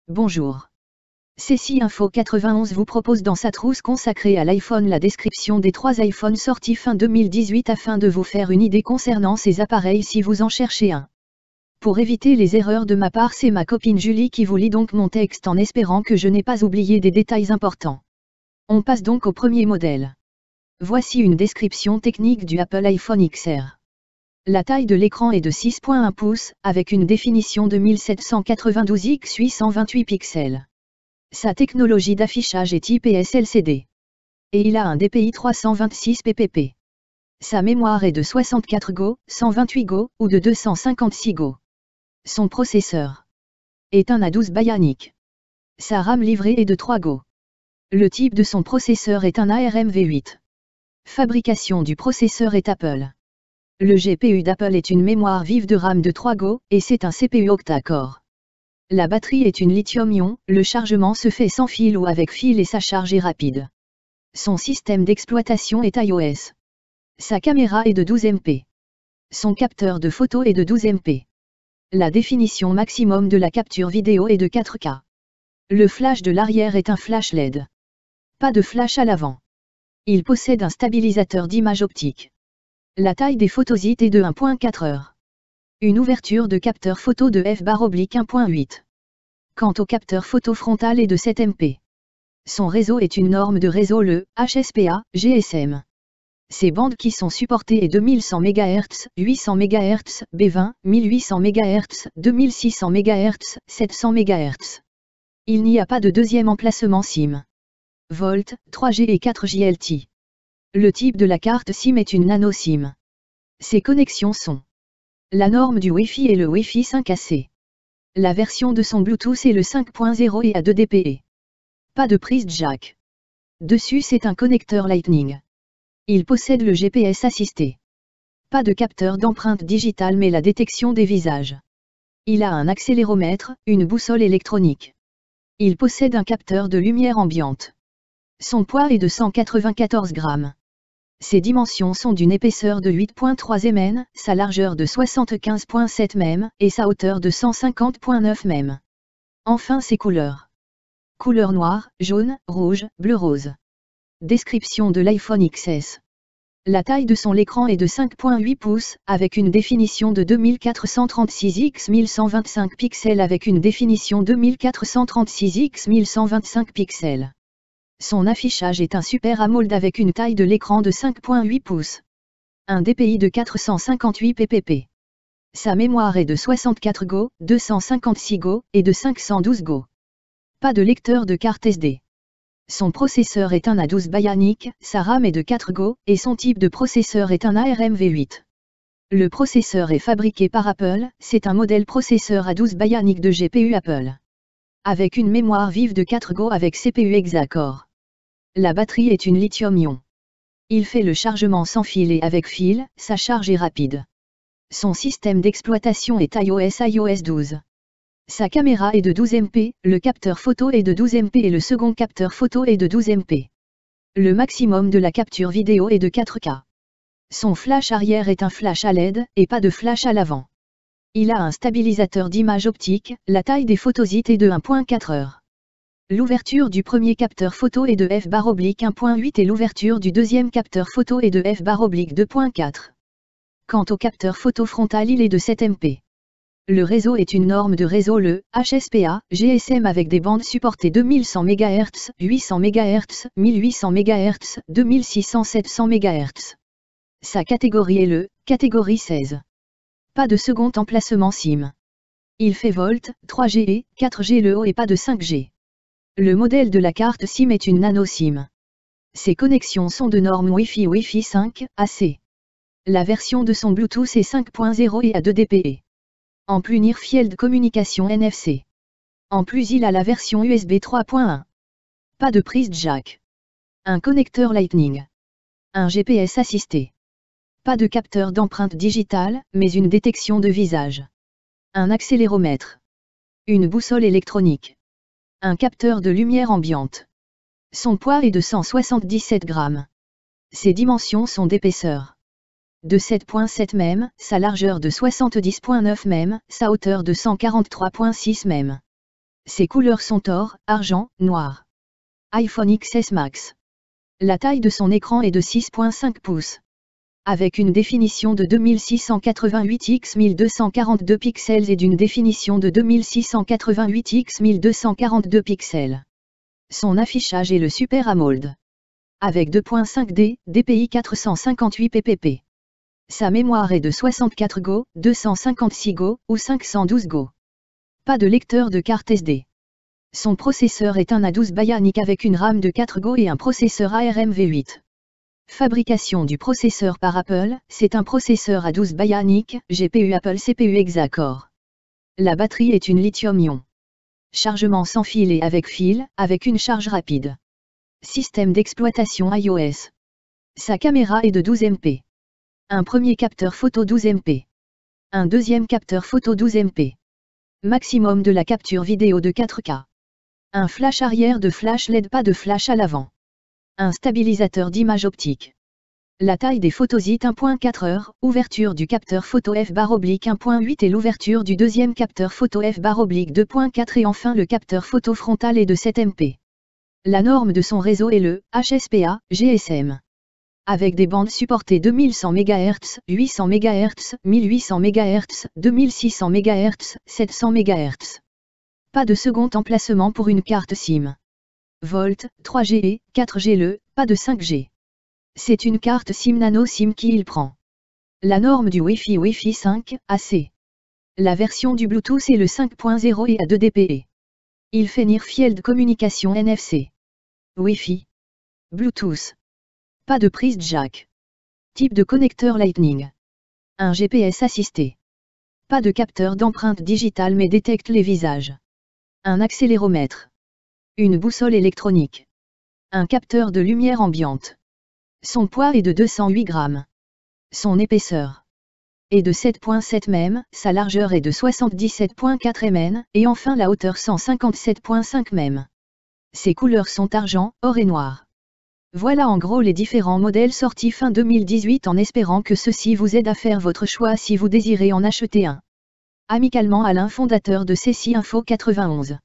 Bonjour. CC Info 91 vous propose dans sa trousse consacrée à l'iPhone la description des 3 iPhones sortis fin 2018 afin de vous faire une idée concernant ces appareils si vous en cherchez un. Pour éviter les erreurs de ma part, c'est ma copine Julie qui vous lit donc mon texte en espérant que je n'ai pas oublié des détails importants. On passe donc au premier modèle. Voici une description technique du Apple iPhone XR. La taille de l'écran est de 6.1 pouces, avec une définition de 1792 x 828 pixels. Sa technologie d'affichage est IPS LCD. Et il a un DPI 326 ppp. Sa mémoire est de 64 Go, 128 Go ou de 256 Go. Son processeur est un A12 Bionic. Sa RAM livrée est de 3 Go. Le type de son processeur est un ARM V8. Fabrication du processeur est Apple. Le GPU d'Apple est une mémoire vive de RAM de 3 Go, et c'est un CPU octa-core. La batterie est une lithium-ion, le chargement se fait sans fil ou avec fil et sa charge est rapide. Son système d'exploitation est iOS. Sa caméra est de 12 MP. Son capteur de photo est de 12 MP. La définition maximum de la capture vidéo est de 4K. Le flash de l'arrière est un flash LED. Pas de flash à l'avant. Il possède un stabilisateur d'image optique. La taille des photosites est de 1.4 heures. Une ouverture de capteur photo de f/1.8. Quant au capteur photo frontal est de 7 MP. Son réseau est une norme de réseau, le HSPA, GSM. Ses bandes qui sont supportées est 2100 MHz, 800 MHz, B20, 1800 MHz, 2600 MHz, 700 MHz. Il n'y a pas de deuxième emplacement SIM. Volt, 3G et 4G LTE. Le type de la carte SIM est une nano SIM. Ses connexions sont la norme du Wi-Fi et le Wi-Fi 5AC. La version de son Bluetooth est le 5.0 et a 2 dpe. Pas de prise jack. Dessus c'est un connecteur Lightning. Il possède le GPS assisté. Pas de capteur d'empreinte digitale mais la détection des visages. Il a un accéléromètre, une boussole électronique. Il possède un capteur de lumière ambiante. Son poids est de 194 grammes. Ses dimensions sont d'une épaisseur de 8.3 mm, sa largeur de 75.7 mm, et sa hauteur de 150.9 mm. Enfin ses couleurs. Couleur noire, jaune, rouge, bleu rose. Description de l'iPhone XS. La taille de son écran est de 5.8 pouces, avec une définition de 2436 x 1125 pixels avec une définition 2436 x 1125 pixels. Son affichage est un Super AMOLED avec une taille de l'écran de 5.8 pouces. Un DPI de 458 ppp. Sa mémoire est de 64 Go, 256 Go et de 512 Go. Pas de lecteur de carte SD. Son processeur est un A12 Bionic, sa RAM est de 4 Go et son type de processeur est un ARM V8. Le processeur est fabriqué par Apple, c'est un modèle processeur A12 Bionic de GPU Apple. Avec une mémoire vive de 4 Go avec CPU hexa-core. La batterie est une lithium-ion. Il fait le chargement sans fil et avec fil, sa charge est rapide. Son système d'exploitation est iOS 12. Sa caméra est de 12 MP, le capteur photo est de 12 MP et le second capteur photo est de 12 MP. Le maximum de la capture vidéo est de 4K. Son flash arrière est un flash à LED, et pas de flash à l'avant. Il a un stabilisateur d'image optique, la taille des photosites est de 1.4 heures. L'ouverture du premier capteur photo est de f/1.8 et l'ouverture du deuxième capteur photo est de f/2.4. Quant au capteur photo frontal, il est de 7 MP. Le réseau est une norme de réseau, le HSPA, GSM avec des bandes supportées 2100 MHz, 800 MHz, 1800 MHz, 2600 700 MHz. Sa catégorie est le catégorie 16. Pas de second emplacement SIM. Il fait Volt, 3G et 4G le haut et pas de 5G. Le modèle de la carte SIM est une nano SIM. Ses connexions sont de norme Wi-Fi Wi-Fi 5 AC. La version de son Bluetooth est 5.0 et a 2 dpe. En plus Near Field Communication NFC. En plus il a la version USB 3.1. Pas de prise jack. Un connecteur Lightning. Un GPS assisté. Pas de capteur d'empreinte digitale, mais une détection de visage. Un accéléromètre. Une boussole électronique. Un capteur de lumière ambiante. Son poids est de 177 grammes. Ses dimensions sont d'épaisseur de 7.7 mm, sa largeur de 70.9 mm, sa hauteur de 143.6 mm. Ses couleurs sont or, argent, noir. iPhone XS Max. La taille de son écran est de 6,5 pouces. Avec une définition de 2688 x 1242 pixels et d'une définition de 2688 x 1242 pixels. Son affichage est le Super AMOLED. Avec 2.5D, DPI 458 pp. Sa mémoire est de 64 Go, 256 Go ou 512 Go. Pas de lecteur de carte SD. Son processeur est un A12 Bionic avec une RAM de 4 Go et un processeur ARM V8. Fabrication du processeur par Apple, c'est un processeur A12 Bionic, GPU Apple CPU Hexa-Core. La batterie est une lithium-ion. Chargement sans fil et avec fil, avec une charge rapide. Système d'exploitation iOS. Sa caméra est de 12 MP. Un premier capteur photo 12 MP. Un deuxième capteur photo 12 MP. Maximum de la capture vidéo de 4K. Un flash arrière de flash LED, pas de flash à l'avant. Un stabilisateur d'image optique. La taille des photosites 1.4 heures, ouverture du capteur photo f/1.8 et l'ouverture du deuxième capteur photo f/2.4 et enfin le capteur photo frontal est de 7 MP. La norme de son réseau est le HSPA, GSM. Avec des bandes supportées 2100 MHz, 800 MHz, 1800 MHz, 2600 MHz, 700 MHz. Pas de second emplacement pour une carte SIM. Volt, 3G et 4G pas de 5G. C'est une carte SIM nano SIM qui il prend. La norme du Wi-Fi 5, AC. La version du Bluetooth est le 5.0 et à 2 dPe. Il fait Near Field Communication NFC. Wi-Fi. Bluetooth. Pas de prise jack. Type de connecteur Lightning. Un GPS assisté. Pas de capteur d'empreinte digitale mais détecte les visages. Un accéléromètre. Une boussole électronique. Un capteur de lumière ambiante. Son poids est de 208 grammes. Son épaisseur est de 7,7 mm, sa largeur est de 77,4 mm, et enfin la hauteur 157,5 mm. Ses couleurs sont argent, or et noir. Voilà en gros les différents modèles sortis fin 2018 en espérant que ceci vous aide à faire votre choix si vous désirez en acheter un. Amicalement Alain, fondateur de Ceci Info 91.